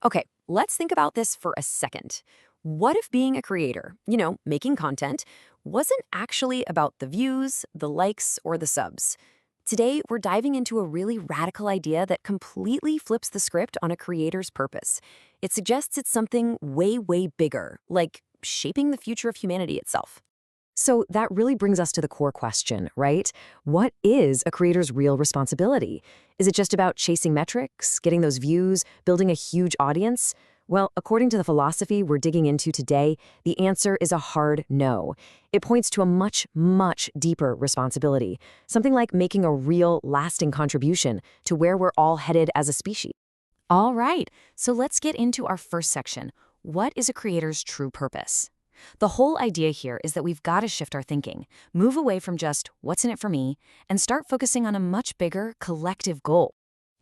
Okay, let's think about this for a second. What if being a creator, making content, wasn't actually about the views, the likes, or the subs? Today, we're diving into a really radical idea that completely flips the script on a creator's purpose. It suggests it's something way, way bigger, like shaping the future of humanity itself. So that really brings us to the core question, right? What is a creator's real responsibility? Is it just about chasing metrics, getting those views, building a huge audience? Well, according to the philosophy we're digging into today, the answer is a hard no. It points to a much, much deeper responsibility, something like making a real, lasting contribution to where we're all headed as a species. All right, so let's get into our first section. What is a creator's true purpose? The whole idea here is that we've got to shift our thinking, move away from just what's in it for me, and start focusing on a much bigger collective goal.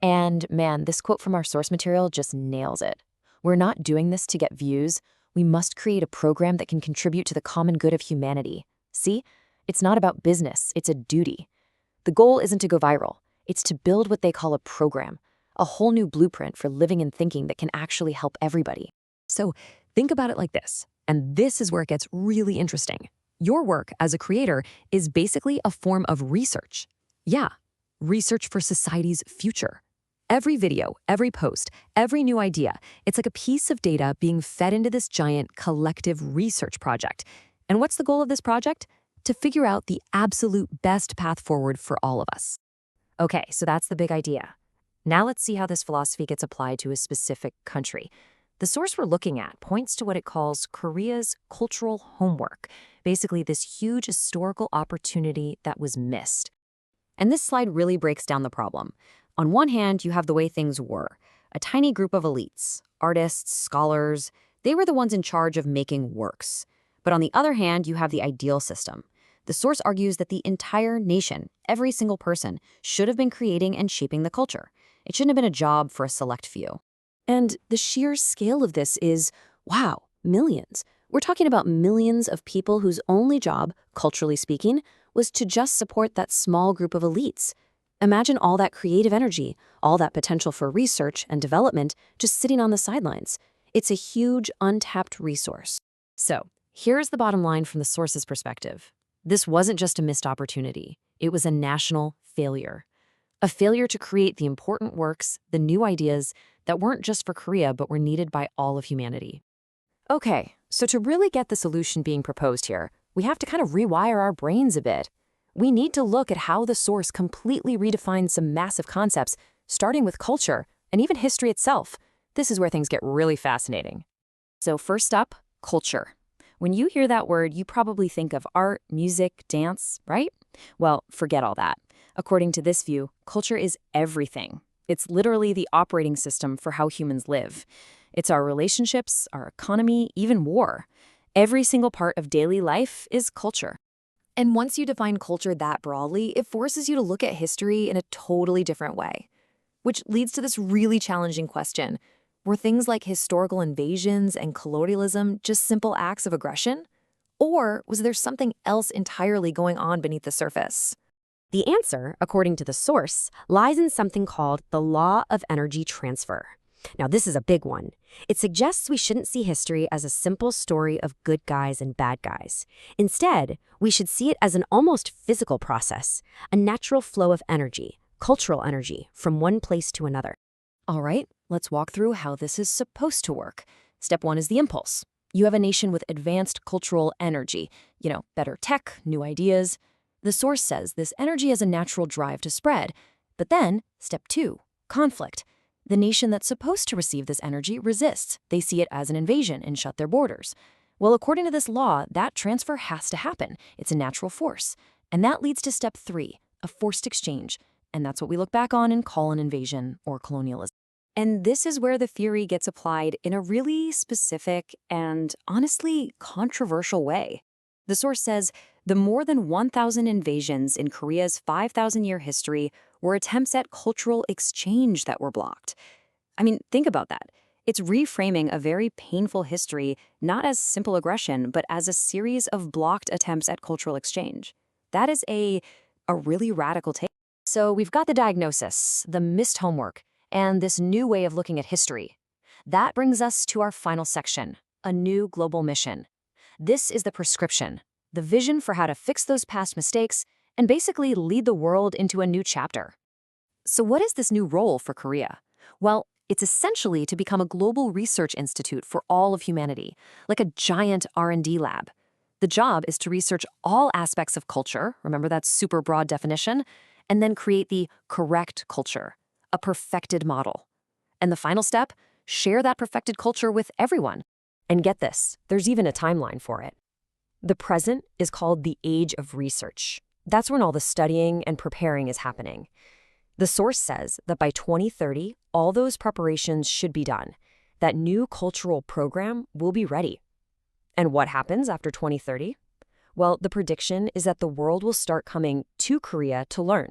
And man, this quote from our source material just nails it. We're not doing this to get views. We must create a program that can contribute to the common good of humanity. See? It's not about business, it's a duty. The goal isn't to go viral. It's to build what they call a program, a whole new blueprint for living and thinking that can actually help everybody. So think about it like this, and this is where it gets really interesting. Your work as a creator is basically a form of research. Yeah, research for society's future. Every video, every post, every new idea, it's like a piece of data being fed into this giant collective research project. And what's the goal of this project? To figure out the absolute best path forward for all of us. Okay, so that's the big idea. Now let's see how this philosophy gets applied to a specific country. The source we're looking at points to what it calls Korea's cultural homework, basically this huge historical opportunity that was missed. And this slide really breaks down the problem. On one hand, you have the way things were. A tiny group of elites, artists, scholars, they were the ones in charge of making works. But on the other hand, you have the ideal system. The source argues that the entire nation, every single person, should have been creating and shaping the culture. It shouldn't have been a job for a select few. And the sheer scale of this is, wow, millions. We're talking about millions of people whose only job, culturally speaking, was to just support that small group of elites. Imagine all that creative energy, all that potential for research and development just sitting on the sidelines. It's a huge, untapped resource. So, here's the bottom line from the source's perspective. This wasn't just a missed opportunity. It was a national failure. A failure to create the important works, the new ideas, that weren't just for Korea but were needed by all of humanity. Okay, so to really get the solution being proposed here, we have to kind of rewire our brains a bit. We need to look at how the source completely redefines some massive concepts, starting with culture and even history itself. This is where things get really fascinating. So first up, culture. When you hear that word, you probably think of art, music, dance, right? Well, forget all that. According to this view, culture is everything. It's literally the operating system for how humans live. It's our relationships, our economy, even war. Every single part of daily life is culture. And once you define culture that broadly, it forces you to look at history in a totally different way. Which leads to this really challenging question. Were things like historical invasions and colonialism just simple acts of aggression? Or was there something else entirely going on beneath the surface? The answer, according to the source, lies in something called the law of energy transfer. Now, this is a big one. It suggests we shouldn't see history as a simple story of good guys and bad guys. Instead, we should see it as an almost physical process, a natural flow of energy, cultural energy, from one place to another. All right, let's walk through how this is supposed to work. Step one is the impulse. You have a nation with advanced cultural energy, better tech, new ideas. The source says this energy has a natural drive to spread. But then, step two, conflict. The nation that's supposed to receive this energy resists. They see it as an invasion and shut their borders. Well, according to this law, that transfer has to happen. It's a natural force. And that leads to step three, a forced exchange. And that's what we look back on and call an invasion or colonialism. And this is where the theory gets applied in a really specific and honestly controversial way. The source says the more than 1,000 invasions in Korea's 5,000-year history were attempts at cultural exchange that were blocked. I mean, think about that. It's reframing a very painful history not as simple aggression, but as a series of blocked attempts at cultural exchange. That is a really radical take. So we've got the diagnosis, the missed homework, and this new way of looking at history. That brings us to our final section, a new global mission. This is the prescription, the vision for how to fix those past mistakes and basically lead the world into a new chapter. So what is this new role for Korea? Well, it's essentially to become a global research institute for all of humanity, like a giant R&D lab. The job is to research all aspects of culture, remember that super broad definition, and then create the correct culture, a perfected model. And the final step, share that perfected culture with everyone. And get this, there's even a timeline for it. The present is called the age of research. That's when all the studying and preparing is happening. The source says that by 2030, all those preparations should be done. That new cultural program will be ready. And what happens after 2030? Well, the prediction is that the world will start coming to Korea to learn.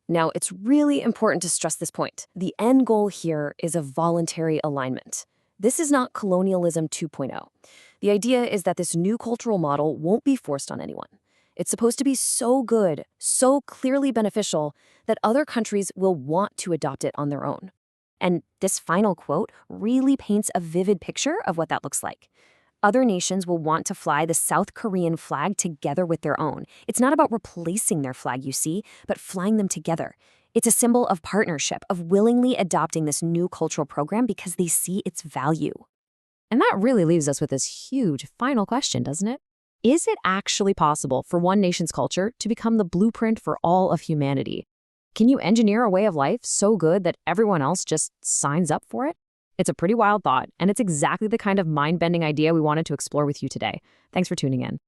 Now, it's really important to stress this point. The end goal here is a voluntary alignment. This is not colonialism 2.0. The idea is that this new cultural model won't be forced on anyone. It's supposed to be so good, so clearly beneficial, that other countries will want to adopt it on their own. And this final quote really paints a vivid picture of what that looks like. Other nations will want to fly the South Korean flag together with their own. It's not about replacing their flag, you see, but flying them together. It's a symbol of partnership, of willingly adopting this new cultural program because they see its value. And that really leaves us with this huge final question, doesn't it? Is it actually possible for one nation's culture to become the blueprint for all of humanity? Can you engineer a way of life so good that everyone else just signs up for it? It's a pretty wild thought, and it's exactly the kind of mind-bending idea we wanted to explore with you today. Thanks for tuning in.